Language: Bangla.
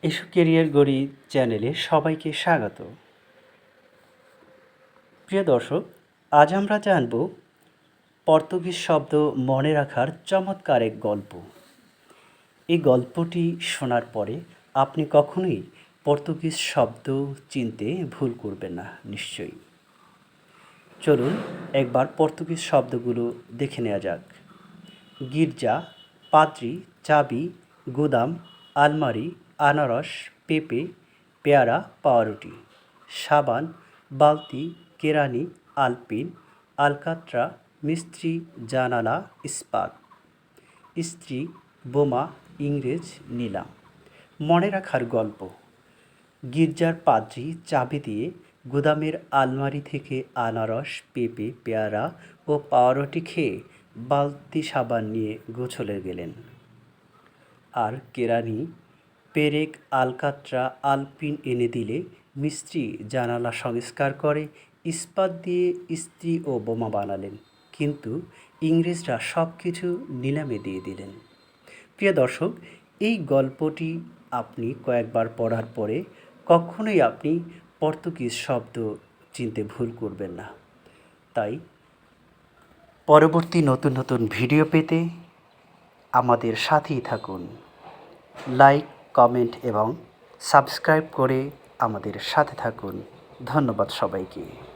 এসো কেরিয়ার গড়ি চ্যানেলে সবাইকে স্বাগত। প্রিয় দর্শক, আজ আমরা জানব পর্তুগিজ শব্দ মনে রাখার চমৎকার এক গল্প। এই গল্পটি শোনার পরে আপনি কখনোই পর্তুগিজ শব্দ চিনতে ভুল করবেন না নিশ্চয়ই। চলুন একবার পর্তুগিজ শব্দগুলো দেখে নেওয়া যাক। গির্জা, পাদ্রি, চাবি, গুদাম, আলমারি, আনারস, পেঁপে, পেয়ারা, পাউরুটি, সাবান, বালতি, কেরানি, আলপিন, আলকাত্রা, মিস্ত্রি, জানালা, ইস্পাত, স্ত্রী, বোমা, ইংরেজ, নিলাম। মনে রাখার গল্প। গির্জার পাদ্রি চাবি দিয়ে গুদামের আলমারি থেকে আনারস, পেঁপে, পেয়ারা ও পাউরুটি খেয়ে বালতি সাবান নিয়ে গোসলে গেলেন। আর কেরানি পেরেক, আলকাত্রা, আলপিন এনে দিলে মিস্ত্রি জানালা সংস্কার করে ইস্পাত দিয়ে স্ত্রী ও বোমা বানালেন। কিন্তু ইংরেজরা সব কিছু নিলামে দিয়ে দিলেন। প্রিয় দর্শক, এই গল্পটি আপনি কয়েকবার পড়ার পরে কখনোই আপনি পর্তুগিজ শব্দ চিনতে ভুল করবেন না। তাই পরবর্তী নতুন নতুন ভিডিও পেতে আমাদের সাথেই থাকুন। লাইক, কমেন্ট এবং সাবস্ক্রাইব করে আমাদের সাথে থাকুন। ধন্যবাদ সবাইকে।